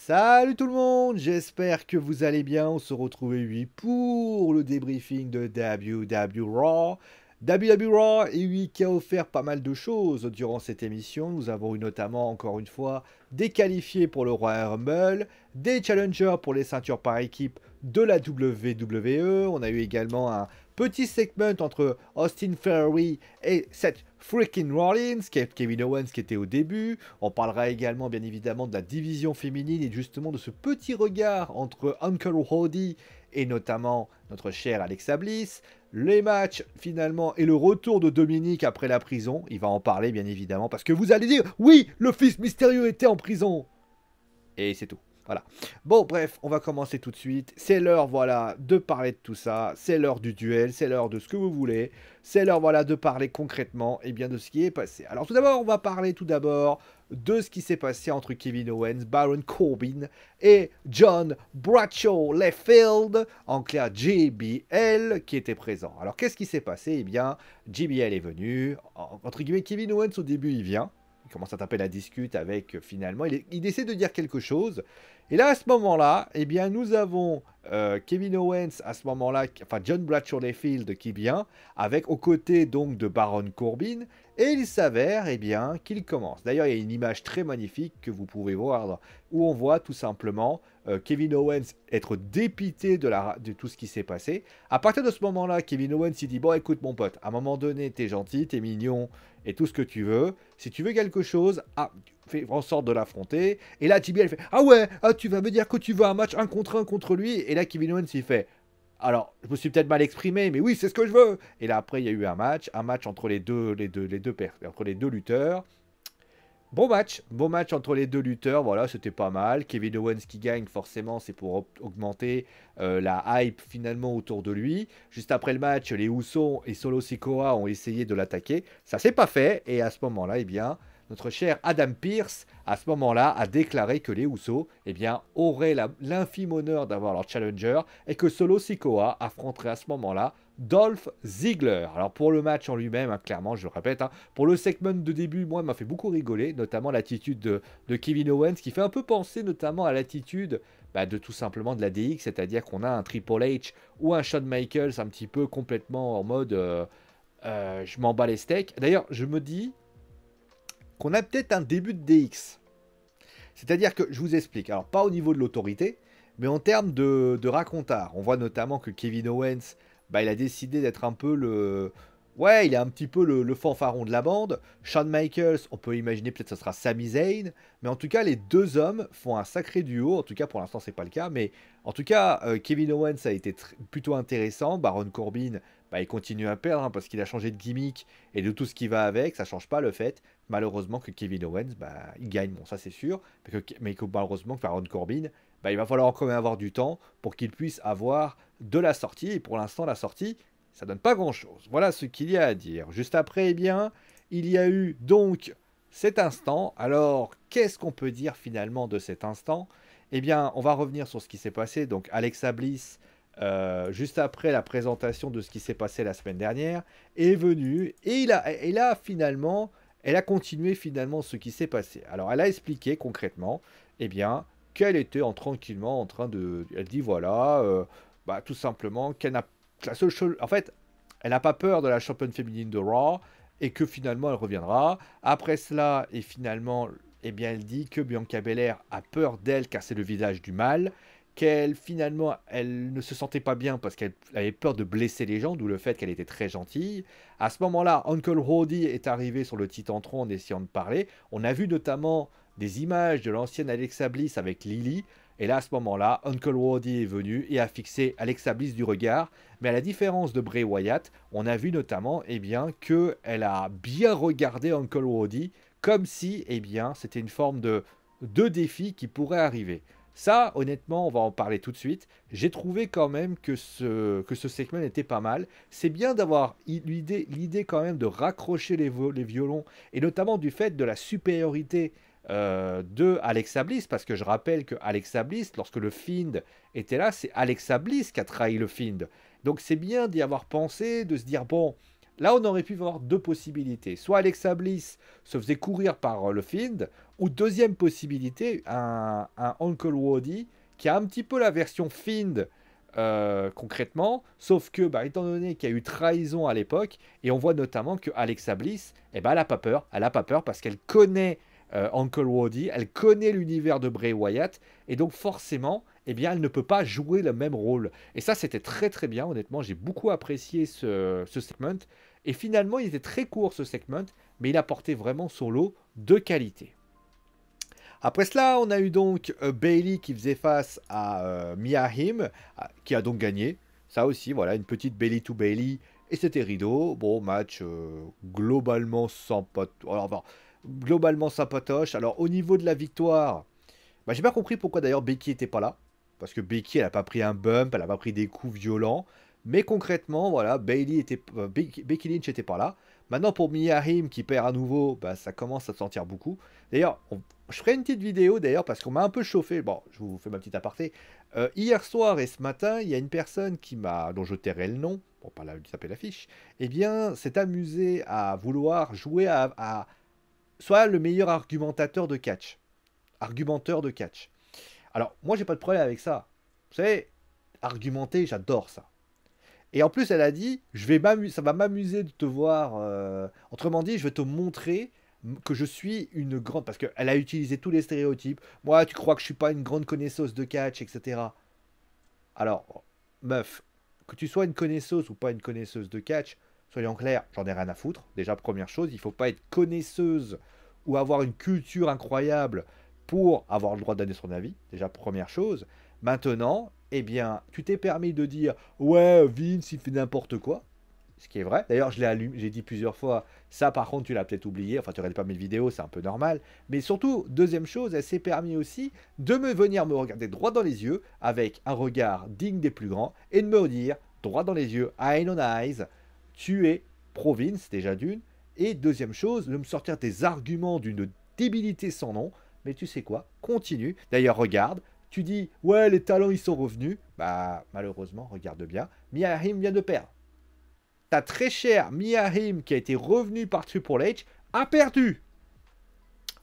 Salut tout le monde, j'espère que vous allez bien. On se retrouve oui pour le débriefing de WWE Raw. WWE Raw et oui, qui a offert pas mal de choses durant cette émission. Nous avons eu notamment, encore une fois, des qualifiés pour le Royal Rumble, des challengers pour les ceintures par équipe de la WWE. On a eu également un petit segment entre Austin Theory et Seth freaking Rollins, Kevin Owens qui était au début. On parlera également bien évidemment de la division féminine et justement de ce petit regard entre Uncle Howdy et notamment notre chère Alexa Bliss. Les matchs finalement et le retour de Dominique après la prison. Il va en parler bien évidemment parce que vous allez dire oui, le fils mystérieux était en prison. Et c'est tout. Voilà. Bon, bref, on va commencer tout de suite. C'est l'heure, voilà, de parler de tout ça. C'est l'heure du duel, c'est l'heure de ce que vous voulez. C'est l'heure, voilà, de parler concrètement et bien de ce qui est passé. Alors tout d'abord, on va parler tout d'abord de ce qui s'est passé entre Kevin Owens, Baron Corbin et John Bradshaw Layfield, en clair JBL, qui était présent. Alors qu'est-ce qui s'est passé? Eh bien, JBL est venu, entre guillemets, Kevin Owens au début il vient. Il commence à taper la discute avec, finalement, il essaie de dire quelque chose. Et là, à ce moment-là, eh bien, nous avons Kevin Owens, à ce moment-là, enfin John Bradshaw Layfield qui vient, avec aux côtés donc de Baron Corbin, et il s'avère, eh bien, qu'il commence. D'ailleurs, il y a une image très magnifique que vous pouvez voir, où on voit tout simplement Kevin Owens être dépité de tout ce qui s'est passé. À partir de ce moment-là, Kevin Owens, il dit, bon, écoute mon pote, à un moment donné, t'es gentil, t'es mignon, et tout ce que tu veux. Si tu veux quelque chose, fais en sorte de l'affronter. Et là, JBL fait, ah ouais, tu vas me dire que tu veux un match 1 contre 1 contre lui. Et là, Kevin Owens, il fait, alors, je me suis peut-être mal exprimé, mais oui, c'est ce que je veux. Et là, après, il y a eu un match entre entre les deux lutteurs. Bon match entre les deux lutteurs, voilà, c'était pas mal. Kevin Owens qui gagne, forcément, c'est pour augmenter la hype finalement autour de lui. Juste après le match, les Usos et Solo Sikoa ont essayé de l'attaquer. Ça s'est pas fait, et à ce moment-là, eh bien, notre cher Adam Pearce, à ce moment-là, a déclaré que les Usos, eh bien, auraient l'infime honneur d'avoir leur challenger, et que Solo Sikoa affronterait à ce moment-là Dolph Ziggler. Alors pour le match en lui-même, clairement, je le répète, pour le segment de début, moi, m'a fait beaucoup rigoler, notamment l'attitude de Kevin Owens, qui fait un peu penser notamment à l'attitude de tout simplement de la DX, c'est-à-dire qu'on a un Triple H ou un Shawn Michaels un petit peu complètement en mode je m'en bats les steaks. D'ailleurs, je me dis qu'on a peut-être un début de DX. C'est-à-dire que, je vous explique, alors pas au niveau de l'autorité, mais en termes de racontard. On voit notamment que Kevin Owens, il a décidé d'être un peu le... Ouais, il est un petit peu le fanfaron de la bande. Shawn Michaels, on peut imaginer peut-être que ce sera Sami Zayn. Mais en tout cas, les deux hommes font un sacré duo. En tout cas, pour l'instant, c'est pas le cas. Mais en tout cas, Kevin Owens a été plutôt intéressant. Baron Corbin, il continue à perdre parce qu'il a changé de gimmick et de tout ce qui va avec. Ça change pas le fait, malheureusement, que Kevin Owens, il gagne. Bon, ça c'est sûr. Mais que malheureusement, que Baron Corbin, il va falloir quand même avoir du temps pour qu'il puisse avoir de la sortie. Et pour l'instant, la sortie, ça donne pas grand-chose. Voilà ce qu'il y a à dire. Juste après, eh bien, il y a eu donc cet instant. Alors, qu'est-ce qu'on peut dire finalement de cet instant? Eh bien, on va revenir sur ce qui s'est passé. Donc, Alexa Bliss, juste après la présentation de ce qui s'est passé la semaine dernière, est venue et finalement, elle a continué finalement ce qui s'est passé. Alors, elle a expliqué concrètement, eh bien, qu'elle était tranquillement en train de... Elle dit, voilà, tout simplement, qu'elle n'a... La seule chose... En fait, elle n'a pas peur de la championne féminine de Raw, et que finalement, elle reviendra. Après cela, et finalement, eh bien, elle dit que Bianca Belair a peur d'elle, car c'est le visage du mal, qu'elle, finalement, elle ne se sentait pas bien parce qu'elle avait peur de blesser les gens, d'où le fait qu'elle était très gentille. À ce moment-là, Uncle Howdy est arrivé sur le Titantron en essayant de parler. On a vu notamment des images de l'ancienne Alexa Bliss avec Lily. Et là, à ce moment-là, Uncle Howdy est venu et a fixé Alexa Bliss du regard. Mais à la différence de Bray Wyatt, on a vu notamment qu'elle a bien regardé Uncle Howdy comme si c'était une forme de défi qui pourrait arriver. Ça, honnêtement, on va en parler tout de suite. J'ai trouvé quand même que ce segment était pas mal. C'est bien d'avoir l'idée quand même de raccrocher les violons, et notamment du fait de la supériorité de Alexa Bliss, parce que je rappelle que Alexa Bliss, lorsque le Fiend était là, c'est Alexa Bliss qui a trahi le Fiend. Donc c'est bien d'y avoir pensé, de se dire, bon, Là, on aurait pu avoir deux possibilités. Soit Alexa Bliss se faisait courir par le Fiend, ou deuxième possibilité, un Uncle Woody qui a un petit peu la version Fiend concrètement, sauf que, bah, étant donné qu'il y a eu trahison à l'époque, et on voit notamment que Alexa Bliss, eh ben, elle a pas peur parce qu'elle connaît Uncle Woody, elle connaît l'univers de Bray Wyatt, et donc forcément, eh bien, elle ne peut pas jouer le même rôle. Et ça, c'était très très bien, honnêtement, j'ai beaucoup apprécié ce segment, et finalement, il était très court ce segment, mais il apportait vraiment son lot de qualité. Après cela, on a eu donc Bailey qui faisait face à Mia Hamm, qui a donc gagné. Ça aussi, voilà, une petite Bailey to Bailey. Et c'était rideau. Bon, match globalement globalement sympatoche. Alors, au niveau de la victoire, bah, j'ai pas compris pourquoi d'ailleurs Becky était pas là. Parce que Becky, elle a pas pris un bump, elle a pas pris des coups violents. Mais concrètement, voilà, Becky Lynch était pas là. Maintenant, pour Mia Hamm qui perd à nouveau, bah, ça commence à se sentir beaucoup. D'ailleurs, je ferai une petite vidéo d'ailleurs parce qu'on m'a un peu chauffé. Bon, je vous fais ma petite aparté. Hier soir et ce matin, il y a une personne dont je tairai le nom, pour pas lui taper l'affiche, eh bien, s'est amusé à vouloir jouer soit le meilleur argumentateur de catch. Argumenteur de catch. Alors, moi, j'ai pas de problème avec ça. Vous savez, argumenter, j'adore ça. Et en plus, elle a dit, ça va m'amuser de te voir. Autrement dit, je vais te montrer que je suis une grande. Parce qu'elle a utilisé tous les stéréotypes. Moi, tu crois que je suis pas une grande connaisseuse de catch, etc. Alors, meuf, que tu sois une connaisseuse ou pas une connaisseuse de catch, soyons clairs, j'en ai rien à foutre. Déjà, première chose, il faut pas être connaisseuse ou avoir une culture incroyable pour avoir le droit de donner son avis. Déjà, première chose. Maintenant, eh bien, tu t'es permis de dire ouais, Vince, il fait n'importe quoi. Ce qui est vrai. D'ailleurs, j'ai dit plusieurs fois, ça par contre, tu l'as peut-être oublié. Enfin, tu regardes pas mes vidéos, c'est un peu normal. Mais surtout, deuxième chose, elle s'est permis aussi de venir me regarder droit dans les yeux avec un regard digne des plus grands et de me dire droit dans les yeux, eye on eyes, tu es pro Vince, déjà d'une. Et deuxième chose, de me sortir des arguments d'une débilité sans nom. Mais tu sais quoi? Continue. D'ailleurs, regarde. Tu dis, ouais, les talents, ils sont revenus. Bah, malheureusement, regarde bien. Mia Hamm vient de perdre. Ta très chère Mia Hamm, qui a été revenue par Triple H, a perdu.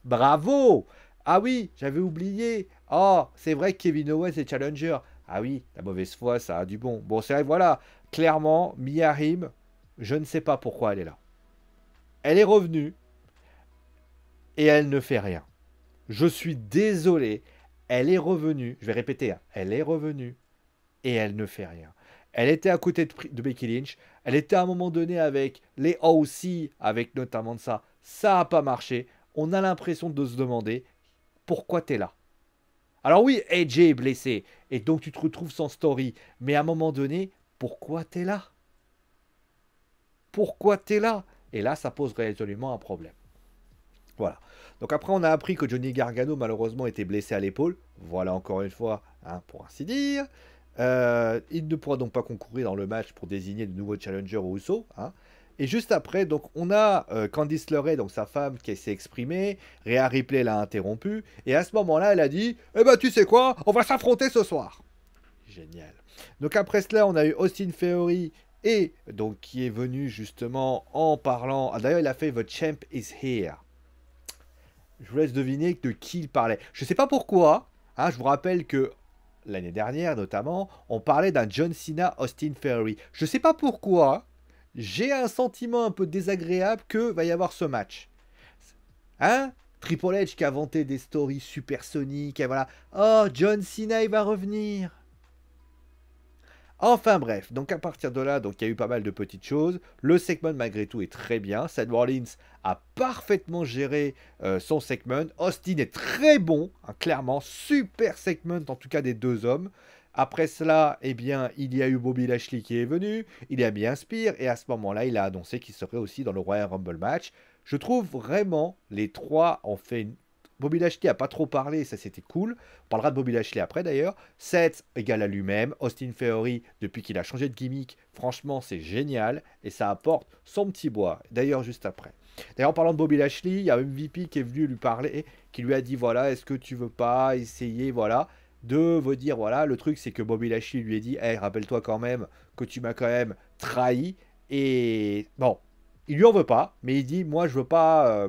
Bravo. Ah oui, j'avais oublié. Oh, c'est vrai que Kevin Owens est challenger. Ah oui, la mauvaise foi, ça a du bon. Bon, c'est vrai, voilà. Clairement, Mia Hamm, je ne sais pas pourquoi elle est là. Elle est revenue et elle ne fait rien. Je suis désolé. Elle est revenue. Je vais répéter. Hein, elle est revenue et elle ne fait rien. Elle était à côté de Becky Lynch. Elle était à un moment donné avec les OC, avec notamment de ça. Ça n'a pas marché. On a l'impression de se demander pourquoi tu es là. Alors oui, AJ est blessé et donc tu te retrouves sans story. Mais à un moment donné, pourquoi tu es là? Pourquoi tu es là? Et là, ça pose résolument un problème. Voilà. Donc après, on a appris que Johnny Gargano, malheureusement, était blessé à l'épaule. Voilà, encore une fois, hein, pour ainsi dire. Il ne pourra donc pas concourir dans le match pour désigner de nouveaux challengers au Uso. Hein. Et juste après, donc, on a Candice LeRae, donc sa femme, qui s'est exprimée. Rhea Ripley l'a interrompue. Et à ce moment-là, elle a dit eh ben, tu sais quoi? On va s'affronter ce soir. Génial. Donc après cela, on a eu Austin Theory et donc qui est venu justement en parlant. Ah, d'ailleurs, il a fait The Champ is Here. Je vous laisse deviner de qui il parlait. Je ne sais pas pourquoi. Hein, je vous rappelle que l'année dernière, notamment, on parlait d'un John Cena Austin Theory. Je ne sais pas pourquoi. J'ai un sentiment un peu désagréable que va y avoir ce match. Hein? Triple H qui a vanté des stories supersoniques. Et voilà. Oh, John Cena, il va revenir. Enfin bref, donc à partir de là, donc il y a eu pas mal de petites choses. Le segment malgré tout est très bien. Seth Rollins a parfaitement géré son segment. Austin est très bon, hein, clairement, super segment en tout cas des deux hommes. Après cela, eh bien, il y a eu Bobby Lashley qui est venu, il y a bien Spear, et à ce moment-là, il a annoncé qu'il serait aussi dans le Royal Rumble match. Je trouve vraiment les trois ont fait une Bobby Lashley a pas trop parlé, ça c'était cool. On parlera de Bobby Lashley après d'ailleurs. Seth égal à lui-même. Austin Theory, depuis qu'il a changé de gimmick, franchement c'est génial. Et ça apporte son petit bois. D'ailleurs juste après. D'ailleurs en parlant de Bobby Lashley, il y a MVP qui est venu lui parler, qui lui a dit voilà, est-ce que tu veux pas essayer, voilà, de vous dire voilà, le truc c'est que Bobby Lashley lui a dit, hey, rappelle-toi quand même que tu m'as quand même trahi. Et bon, Il lui en veut pas, mais il dit, moi, je veux pas...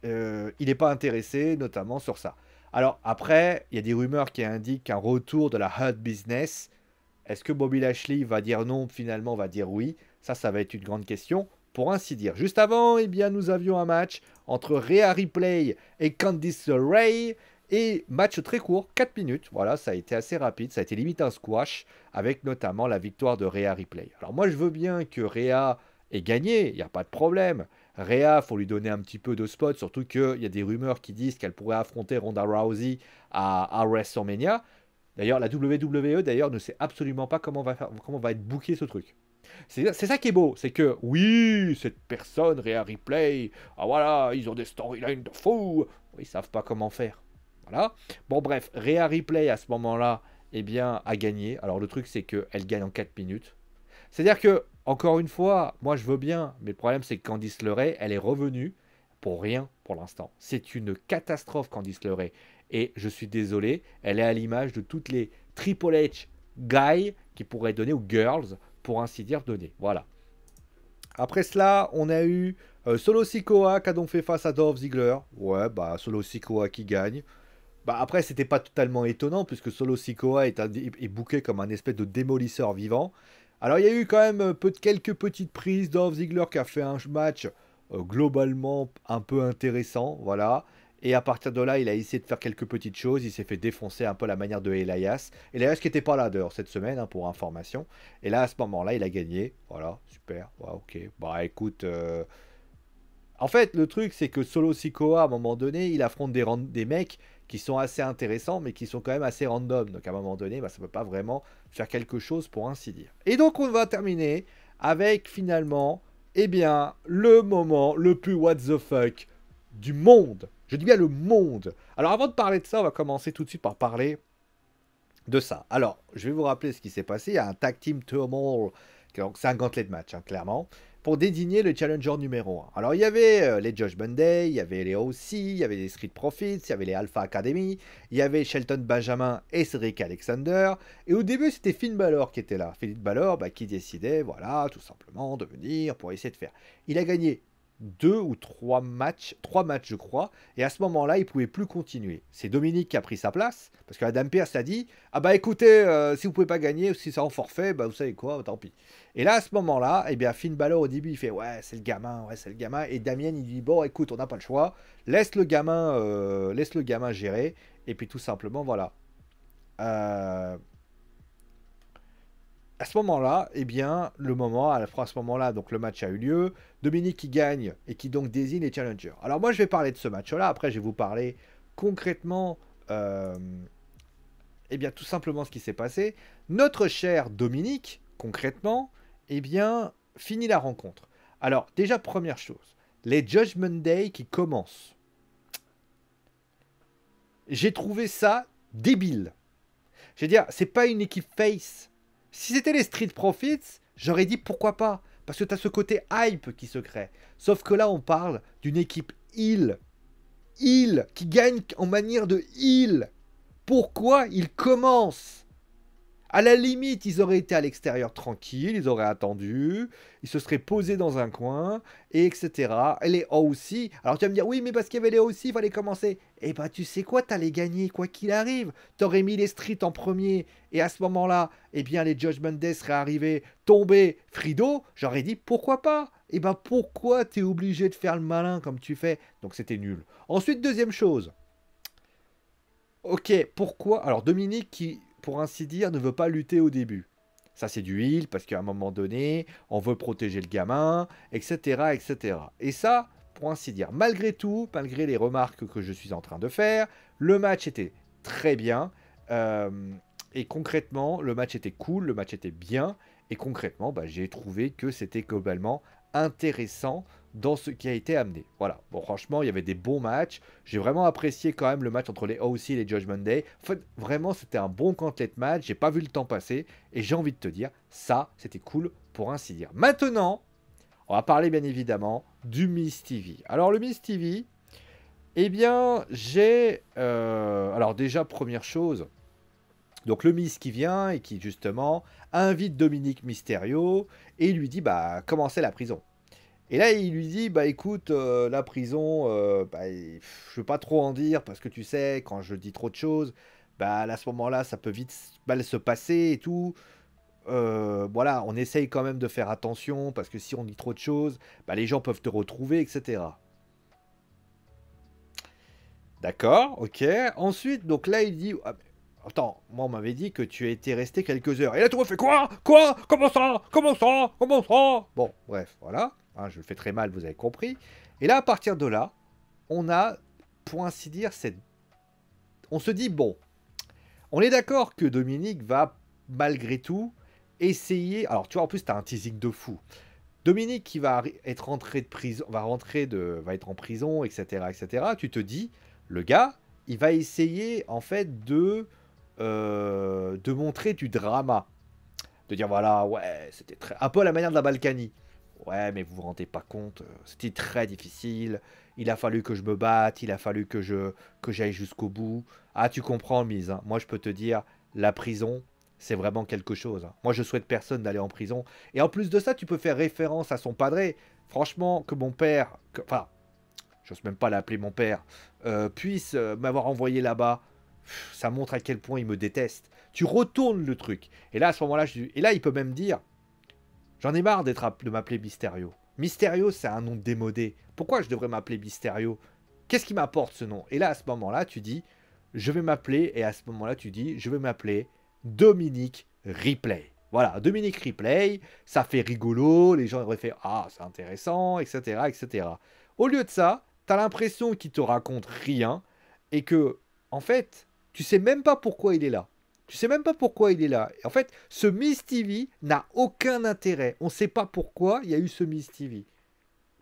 il n'est pas intéressé, notamment sur ça. Alors, après, il y a des rumeurs qui indiquent un retour de la Hurt Business. Est-ce que Bobby Lashley va dire non, finalement va dire oui? Ça va être une grande question, pour ainsi dire. Juste avant, eh bien, nous avions un match entre Rhea Ripley et Candice LeRae. Et match très court, 4 minutes. Voilà, ça a été assez rapide. Ça a été limite un squash, avec notamment la victoire de Rhea Ripley. Alors moi, je veux bien que Rhea ait gagné, il n'y a pas de problème. Rhea, faut lui donner un petit peu de spot, surtout qu'il y a des rumeurs qui disent qu'elle pourrait affronter Ronda Rousey à WrestleMania. D'ailleurs, la WWE d'ailleurs ne sait absolument pas comment va être booké ce truc. C'est ça qui est beau, c'est que oui, cette personne, Rhea Ripley, ah voilà, ils ont des storylines de fou, ils savent pas comment faire. Voilà. Bon bref, Rhea Ripley à ce moment-là, eh bien, a gagné. Alors le truc c'est qu'elle gagne en 4 minutes. C'est-à-dire que, encore une fois, moi je veux bien, mais le problème c'est que Candice LeRae, elle est revenue pour rien pour l'instant. C'est une catastrophe Candice LeRae. Et je suis désolé, elle est à l'image de toutes les Triple H guys qui pourraient donner, ou girls, pour ainsi dire, donner. Voilà. Après cela, on a eu Solo Sikoa qui a donc fait face à Dolph Ziggler. Ouais, bah Solo Sikoa qui gagne. Bah après, c'était pas totalement étonnant puisque Solo Sikoa est booké comme un espèce de démolisseur vivant. Alors il y a eu quand même quelques petites prises. Dolph Ziggler qui a fait un match globalement un peu intéressant, voilà. Et à partir de là, il a essayé de faire quelques petites choses. Il s'est fait défoncer un peu à la manière de Elias. Elias qui n'était pas là d'ailleurs cette semaine, hein, pour information. Et là, à ce moment-là, il a gagné. Voilà, super. Ouais, ok. Bah écoute, en fait, le truc, c'est que Solo Sikoa, à un moment donné, il affronte des mecs qui sont assez intéressants, mais qui sont quand même assez random. Donc, à un moment donné, bah, ça ne peut pas vraiment faire quelque chose, pour ainsi dire. Et donc, on va terminer avec, finalement, eh bien, le moment le plus what the fuck du monde. Je dis bien le monde. Alors, avant de parler de ça, on va commencer tout de suite par parler de ça. Alors, je vais vous rappeler ce qui s'est passé. Il y a un tag team turmoil. Donc, c'est un gauntlet de match, hein, clairement, pour désigner le challenger numéro 1. Alors, il y avait les Judgment Day, il y avait les OC, il y avait les Street Profits, il y avait les Alpha Academy, il y avait Shelton Benjamin et Cedric Alexander. Et au début, c'était Finn Balor qui était là. Finn Balor, bah, qui décidait, voilà, tout simplement, de venir pour essayer de faire. Il a gagné 2 ou 3 matchs, 3 matchs je crois, et à ce moment-là, il pouvait plus continuer. C'est Dominique qui a pris sa place, parce que Adam Pearce a dit, ah bah écoutez, si vous pouvez pas gagner, si c'est en forfait, bah vous savez quoi, tant pis. Et là, à ce moment-là, eh bien Finn Balor au début, il fait, ouais, c'est le gamin, et Damien, il dit, bon, écoute, on n'a pas le choix, laisse le gamin gérer, et puis tout simplement, voilà. Euh, à ce moment-là, eh bien, à ce moment-là, donc le match a eu lieu. Dominique qui gagne et qui donc désigne les challengers. Alors moi, je vais parler de ce match-là. Après, je vais vous parler concrètement, eh bien, tout simplement ce qui s'est passé. Notre cher Dominique, concrètement, eh bien, finit la rencontre. Alors, déjà, première chose, les Judgment Day qui commencent. J'ai trouvé ça débile. Je veux dire, c'est pas une équipe face. Si c'était les Street Profits, j'aurais dit pourquoi pas. Parce que tu as ce côté hype qui se crée. Sauf que là, on parle d'une équipe heel. Heel, qui gagne en manière de heel. Pourquoi ils commencent? À la limite, ils auraient été à l'extérieur tranquilles, ils auraient attendu, ils se seraient posés dans un coin, et etc. Et les OC, alors tu vas me dire, oui, mais parce qu'il y avait les OC, il fallait commencer. Eh ben, tu sais quoi, t'allais gagner, quoi qu'il arrive. T'aurais mis les Streets en premier, et à ce moment-là, eh bien, les Judgment Day seraient arrivés, tombés, Frido, j'aurais dit, pourquoi pas? Eh ben, pourquoi t'es obligé de faire le malin comme tu fais? Donc, c'était nul. Ensuite, deuxième chose. Ok, pourquoi? Alors, Dominique qui pour ainsi dire, ne veut pas lutter au début. Ça, c'est du heal, parce qu'à un moment donné, on veut protéger le gamin, etc., etc. Et ça, pour ainsi dire, malgré tout, malgré les remarques que je suis en train de faire, le match était très bien. Et concrètement, le match était cool, le match était bien. Et concrètement, bah, j'ai trouvé que c'était globalement intéressant dans ce qui a été amené. Voilà. Bon, franchement, il y avait des bons matchs. J'ai vraiment apprécié quand même le match entre les OC et les Judgment Day. En fait, vraiment, c'était un bon gauntlet match. J'ai pas vu le temps passer. Et j'ai envie de te dire, ça, c'était cool pour ainsi dire. Maintenant, on va parler bien évidemment du Miz TV. Alors, le Miz TV, eh bien, alors déjà, première chose, donc le Miz qui vient et qui justement invite Dominique Mysterio et lui dit, bah, comment c'est la prison? Et là, il lui dit, bah écoute, la prison, bah, je veux pas trop en dire parce que tu sais, quand je dis trop de choses, bah à ce moment-là, ça peut vite mal se passer et tout. Voilà, on essaye quand même de faire attention parce que si on dit trop de choses, bah, les gens peuvent te retrouver, etc. D'accord, ok. Ensuite, donc là, il dit... Ah, attends, moi, on m'avait dit que tu étais resté quelques heures. Et là, tout le monde fait quoi? Quoi? Comment ça? Comment ça? Comment ça? Bon, bref, voilà. Hein, je le fais très mal, vous avez compris. Et là, à partir de là, on a, pour ainsi dire, on se dit, bon, on est d'accord que Dominique va, malgré tout, essayer... Alors, tu vois, en plus, t'as un teasing de fou. Dominique qui va être rentré de prison, va être en prison, etc., etc. Tu te dis, le gars, il va essayer en fait de montrer du drama, de dire voilà, ouais, c'était très, un peu à la manière de la Balkany. Ouais, mais vous vous rendez pas compte, c'était très difficile. Il a fallu que je me batte, il a fallu que j'aille jusqu'au bout. Ah, tu comprends, mise. Hein. Moi, je peux te dire, la prison, c'est vraiment quelque chose. Hein. Moi, je souhaite personne d'aller en prison. Et en plus de ça, tu peux faire référence à son padré. Franchement, que mon père, enfin, j'ose même pas l'appeler mon père, puisse m'avoir envoyé là-bas, ça montre à quel point il me déteste. Tu retournes le truc. Et là, à ce moment-là, et là, il peut même dire, j'en ai marre de m'appeler Mysterio. Mysterio, c'est un nom démodé. Pourquoi je devrais m'appeler Mysterio? Qu'est-ce qui m'apporte ce nom? Et là, à ce moment-là, tu dis, je vais m'appeler, et à ce moment-là, tu dis, je vais m'appeler Dominique Ripley. Voilà, Dominique Ripley, ça fait rigolo, les gens auraient fait, ah, c'est intéressant, etc., etc. Au lieu de ça, t'as l'impression qu'il te raconte rien, et que, en fait, tu sais même pas pourquoi il est là. Tu sais même pas pourquoi il est là. En fait, ce Miss TV n'a aucun intérêt. On sait pas pourquoi il y a eu ce Miss TV.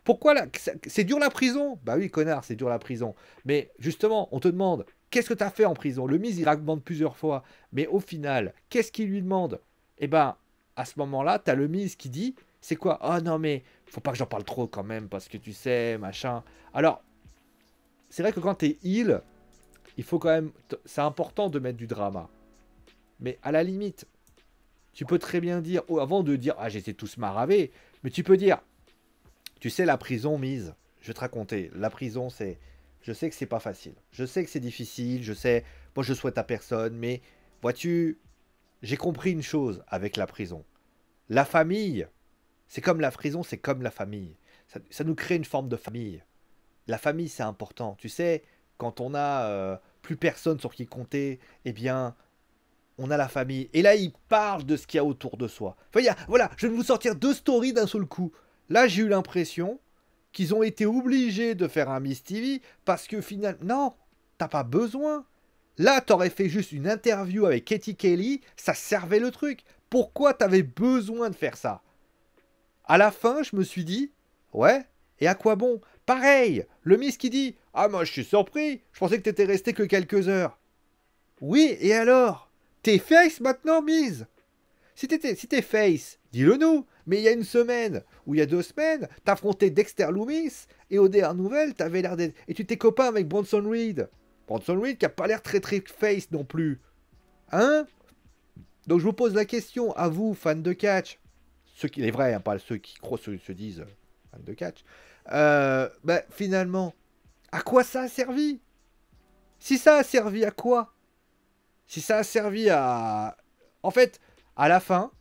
Pourquoi là? C'est dur la prison? Bah oui, connard, c'est dur la prison. Mais justement, on te demande, qu'est-ce que tu as fait en prison? Le Miss, il raconte plusieurs fois. Mais au final, qu'est-ce qu'il lui demande? Eh ben, à ce moment-là, tu as le Miss qui dit, c'est quoi? Oh non, mais faut pas que j'en parle trop quand même, parce que tu sais, machin. Alors, c'est vrai que quand tu es heal, il faut quand même... C'est important de mettre du drama. Mais à la limite, tu peux très bien dire, avant de dire, ah, j'étais tous maravé, mais tu peux dire, tu sais, la prison, mise, je vais te raconter, la prison, c'est, je sais que c'est pas facile, je sais que c'est difficile, je sais, moi je souhaite à personne, mais vois-tu, j'ai compris une chose avec la prison. La famille, c'est comme la prison, c'est comme la famille. Ça nous crée une forme de famille. La famille, c'est important. Tu sais, quand on a plus personne sur qui compter, eh bien, on a la famille. Et là, il parle de ce qu'il y a autour de soi. Enfin, voilà, je vais vous sortir deux stories d'un seul coup. Là, j'ai eu l'impression qu'ils ont été obligés de faire un Miss TV parce que finalement, non, t'as pas besoin. Là, t'aurais fait juste une interview avec Katie Kelly, ça servait le truc. Pourquoi t'avais besoin de faire ça? À la fin, je me suis dit, ouais, et à quoi bon? Pareil, le Miss qui dit, ah moi je suis surpris, je pensais que t'étais resté que quelques heures. Oui, et alors? T'es face maintenant, Miss? Si t'es face, dis-le nous. Mais il y a une semaine, ou il y a 2 semaines, t'affrontais Dexter Loomis, et aux dernières nouvelles, t'avais l'air d'être... Et tu t'es copain avec Bronson Reed. Bronson Reed qui a pas l'air très très face non plus. Hein? Donc je vous pose la question, à vous, fans de catch, ceux qui... Les vrais, hein, pas ceux qui croient, se disent fans de catch. Bah, finalement, à quoi ça a servi? Si ça a servi à quoi? Si ça a servi à... En fait, à la fin,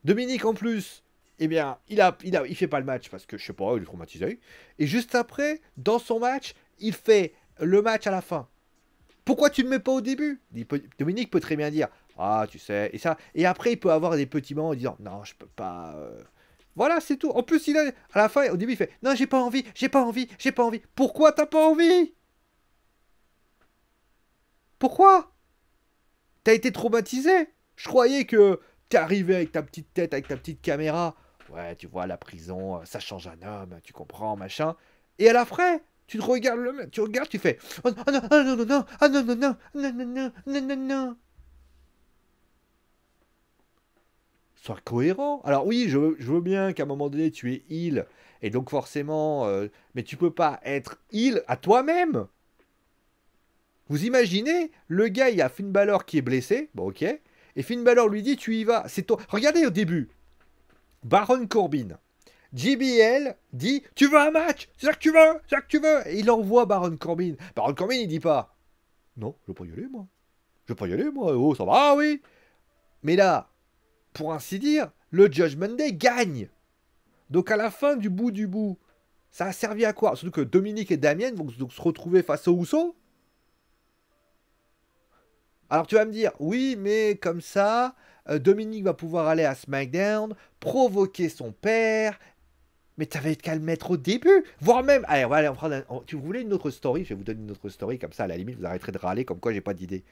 Dominique en plus, eh bien, il fait pas le match parce que, je sais pas, il est traumatisé. Et juste après, dans son match, il fait le match à la fin. Pourquoi tu ne le mets pas au début? Dominique peut très bien dire, ah, tu sais, et ça. Et après, il peut avoir des petits moments en disant, non, je peux pas... Voilà, c'est tout. En plus, à la fin, au début, il fait, non, j'ai pas envie, j'ai pas envie, j'ai pas envie. Pourquoi t'as pas envie? Pourquoi? T'as été traumatisé? Je croyais que t'es arrivé avec ta petite tête, avec ta petite caméra. Ouais, tu vois, la prison, ça change un homme, tu comprends, machin. Et à la fin, tu te regardes, tu regardes, tu fais oh, oh non, oh non, non, non, ah non, non, non, non, non, non, non, non, non. Sois cohérent. Alors oui, je veux bien qu'à un moment donné, tu es heal. Et donc forcément, mais tu peux pas être heal à toi-même. Vous imaginez, le gars, il y a Finn Balor qui est blessé, bon ok, et Finn Balor lui dit tu y vas, c'est toi. Regardez au début, Baron Corbin, JBL dit tu veux un match? C'est ça que tu veux? C'est ça que tu veux? Et il envoie Baron Corbin. Baron Corbin il dit pas non, je veux pas y aller moi. Je veux pas y aller moi. Oh ça va, ah oui. Mais là, pour ainsi dire, le Judgment Day gagne. Donc à la fin du bout, ça a servi à quoi? Surtout que Dominique et Damien vont donc se retrouver face aux Usos. Alors tu vas me dire, oui, mais comme ça, Dominique va pouvoir aller à SmackDown, provoquer son père. Mais t'avais qu'à le mettre au début, voire même. Allez, on prend tu voulais une autre story? Je vais vous donner une autre story, comme ça, à la limite, vous arrêterez de râler, comme quoi j'ai pas d'idée.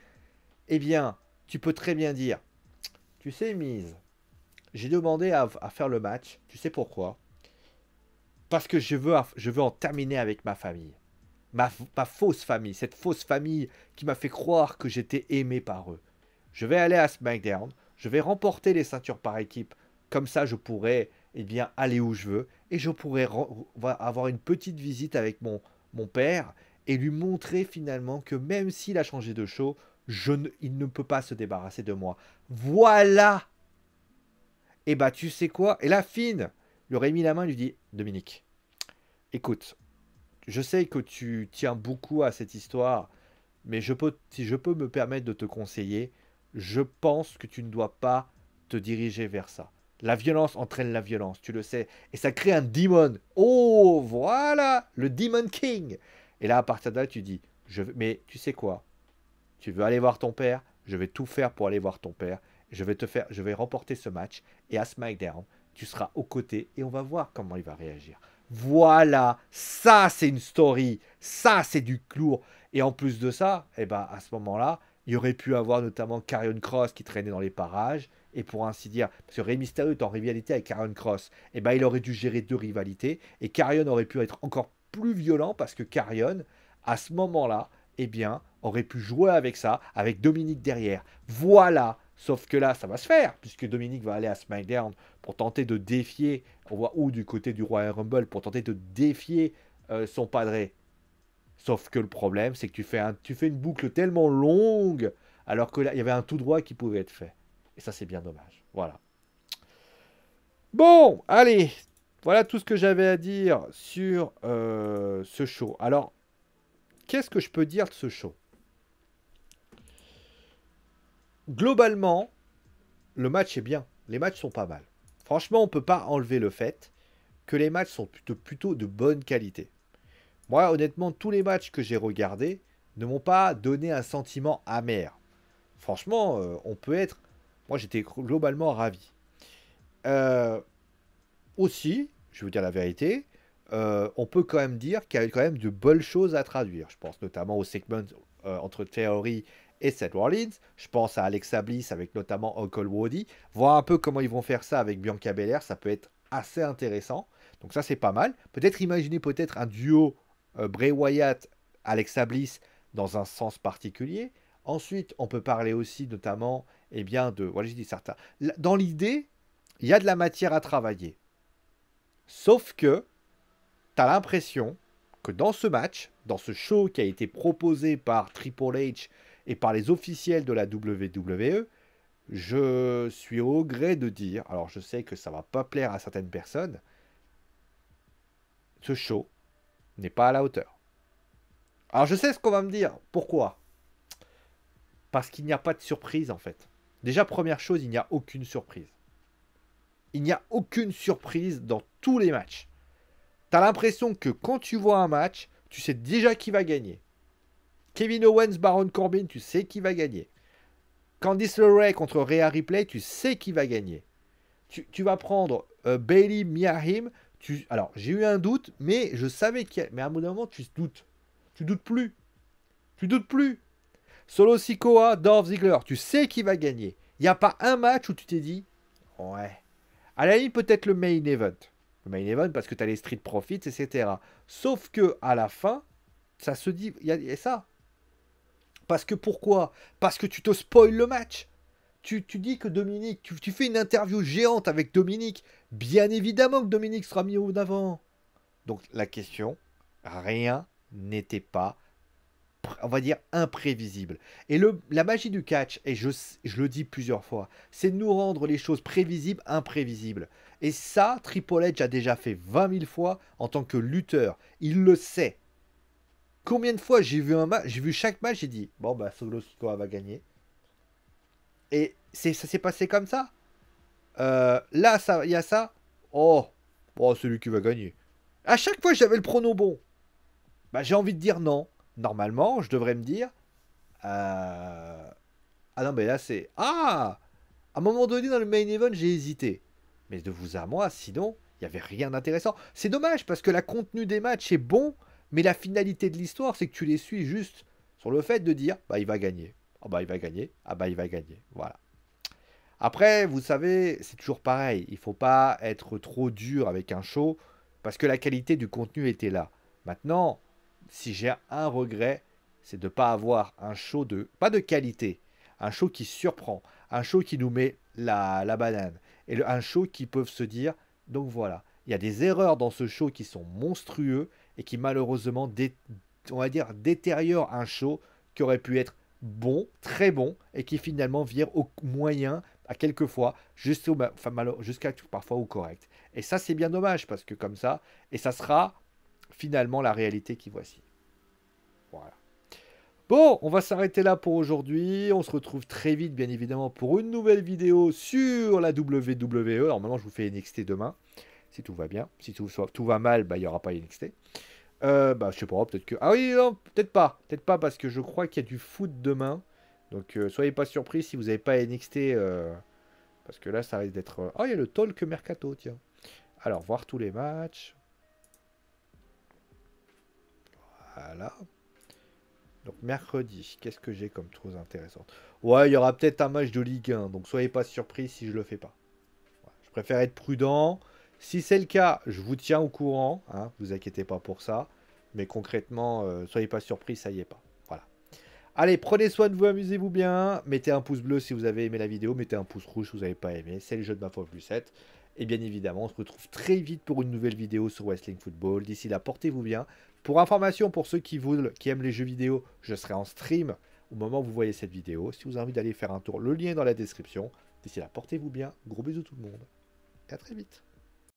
Eh bien, tu peux très bien dire, tu sais, Miz, j'ai demandé à faire le match. Tu sais pourquoi? Parce que je veux en terminer avec ma famille. Ma fausse famille. Cette fausse famille qui m'a fait croire que j'étais aimé par eux. Je vais aller à SmackDown. Je vais remporter les ceintures par équipe. Comme ça, je pourrai bien, aller où je veux. Et je pourrai avoir une petite visite avec mon père. Et lui montrer finalement que même s'il a changé de show, il ne peut pas se débarrasser de moi. Voilà. Et bah tu sais quoi? Et là, Finn lui aurait mis la main et lui dit, Dominique, écoute, je sais que tu tiens beaucoup à cette histoire, mais si je peux me permettre de te conseiller, je pense que tu ne dois pas te diriger vers ça. La violence entraîne la violence, tu le sais. Et ça crée un demon. Oh, voilà, le Demon King. Et là, à partir de là, tu dis, mais tu sais quoi? Tu veux aller voir ton père? Je vais tout faire pour aller voir ton père. Je vais remporter ce match. Et à SmackDown, tu seras aux côtés et on va voir comment il va réagir. Voilà, ça c'est une story, ça c'est du clou. Et en plus de ça, eh ben, à ce moment-là, il y aurait pu avoir notamment Karrion Kross qui traînait dans les parages. Et pour ainsi dire, parce que Rey Mysterio est en rivalité avec Karrion Kross, eh ben, il aurait dû gérer deux rivalités. Et Karrion aurait pu être encore plus violent parce que Karrion, à ce moment-là, eh bien, aurait pu jouer avec ça, avec Dominique derrière. Voilà. Sauf que là, ça va se faire, puisque Dominique va aller à SmackDown pour tenter de défier, on voit où du côté du Royal Rumble, pour tenter de défier son padré. Sauf que le problème, c'est que tu fais une boucle tellement longue, alors que là, il y avait un tout droit qui pouvait être fait. Et ça, c'est bien dommage. Voilà. Bon, allez. Voilà tout ce que j'avais à dire sur ce show. Alors, qu'est-ce que je peux dire de ce show? Globalement, le match est bien. Les matchs sont pas mal. Franchement, on ne peut pas enlever le fait que les matchs sont plutôt de bonne qualité. Moi, honnêtement, tous les matchs que j'ai regardés ne m'ont pas donné un sentiment amer. Franchement, on peut être... Moi, j'étais globalement ravi. Euh, Aussi, je vais vous dire la vérité, on peut quand même dire qu'il y a quand même de bonnes choses à traduire. Je pense notamment au segment entre Theory et Seth Rollins. Je pense à Alexa Bliss avec notamment Uncle Woody. Voir un peu comment ils vont faire ça avec Bianca Belair, ça peut être assez intéressant. Donc ça, c'est pas mal. Peut-être imaginer peut-être un duo Bray Wyatt, Alexa Bliss dans un sens particulier. Ensuite, on peut parler aussi notamment, eh bien, de... Voilà, j'ai dit certains. Dans l'idée, il y a de la matière à travailler. Sauf que tu as l'impression que dans ce match, dans ce show qui a été proposé par Triple H et par les officiels de la WWE, je suis au gré de dire, alors je sais que ça va pas plaire à certaines personnes, ce show n'est pas à la hauteur. Alors je sais ce qu'on va me dire. Pourquoi? Parce qu'il n'y a pas de surprise en fait. Déjà, première chose, il n'y a aucune surprise. Il n'y a aucune surprise dans tous les matchs. T'as l'impression que quand tu vois un match, tu sais déjà qui va gagner. Kevin Owens, Baron Corbin, tu sais qui va gagner. Candice LeRae contre Rhea Ripley, tu sais qui va gagner. Tu vas prendre Bayley, Mia Hamm. Alors, j'ai eu un doute, mais je savais qu'il y a... Mais à un moment, tu doutes. Tu doutes plus. Tu doutes plus. Solo Sikoa, Dolph Ziggler, tu sais qui va gagner. Il n'y a pas un match où tu t'es dit, ouais. À la limite, peut-être le main event. Le main event parce que tu as les Street Profits, etc. Sauf que à la fin, ça se dit, il y a ça. Parce que pourquoi? Parce que tu te spoil le match. Tu dis que Dominique, tu fais une interview géante avec Dominique. Bien évidemment que Dominique sera mis en avant. Donc la question, rien n'était pas, on va dire, imprévisible. Et la magie du catch, et je le dis plusieurs fois, c'est de nous rendre les choses prévisibles imprévisibles. Et ça, Triple H a déjà fait 20 000 fois en tant que lutteur. Il le sait. Combien de fois j'ai vu un match, j'ai vu chaque match, j'ai dit, bon bah Solo Sikoa va gagner. Et ça s'est passé comme ça. Là, il y a ça. Oh, oh, celui qui va gagner. À chaque fois, j'avais le prono bon. Bah, j'ai envie de dire non. Normalement, je devrais me dire. Ah non, mais là, c'est. Ah, à un moment donné, dans le main event, j'ai hésité. Mais de vous à moi, sinon, il n'y avait rien d'intéressant. C'est dommage parce que la contenu des matchs est bon, mais la finalité de l'histoire, c'est que tu les suis juste sur le fait de dire, bah, il va gagner. Ah, bah, il va gagner. Ah, bah, il va gagner. Voilà. Après, vous savez, c'est toujours pareil. Il ne faut pas être trop dur avec un show parce que la qualité du contenu était là. Maintenant, si j'ai un regret, c'est de ne pas avoir un show de... Pas de qualité, un show qui surprend, un show qui nous met la banane. Et un show qui peuvent se dire, donc voilà, il y a des erreurs dans ce show qui sont monstrueux et qui malheureusement, on va dire, détériorent un show qui aurait pu être bon, très bon, et qui finalement vire au moyen à quelques fois, jusqu'à parfois au correct. Et ça, c'est bien dommage, parce que comme ça, et ça sera finalement la réalité qui voici. Voilà. Bon, on va s'arrêter là pour aujourd'hui. On se retrouve très vite, bien évidemment, pour une nouvelle vidéo sur la WWE. Alors maintenant, je vous fais NXT demain, si tout va bien. Si tout va mal, bah, il n'y aura pas NXT. Bah, je sais pas, peut-être que... Ah oui, non, peut-être pas. Peut-être pas, parce que je crois qu'il y a du foot demain. Donc, soyez pas surpris si vous n'avez pas NXT... Parce que là, ça risque d'être... Oh, il y a le Talk Mercato, tiens. Alors, voir tous les matchs. Voilà. Donc, mercredi, qu'est-ce que j'ai comme chose intéressante? Ouais, il y aura peut-être un match de Ligue 1, donc soyez pas surpris si je le fais pas. Voilà. Je préfère être prudent. Si c'est le cas, je vous tiens au courant. Hein, vous inquiétez pas pour ça. Mais concrètement, soyez pas surpris, ça y est pas. Voilà. Allez, prenez soin de vous, amusez-vous bien. Mettez un pouce bleu si vous avez aimé la vidéo. Mettez un pouce rouge si vous n'avez pas aimé. C'est le jeu de ma foi plus 7. Et bien évidemment, on se retrouve très vite pour une nouvelle vidéo sur Wrestling Football. D'ici là, portez-vous bien. Pour information, pour ceux qui aiment les jeux vidéo, je serai en stream au moment où vous voyez cette vidéo. Si vous avez envie d'aller faire un tour, le lien est dans la description. D'ici là, portez-vous bien. Gros bisous tout le monde. Et à très vite.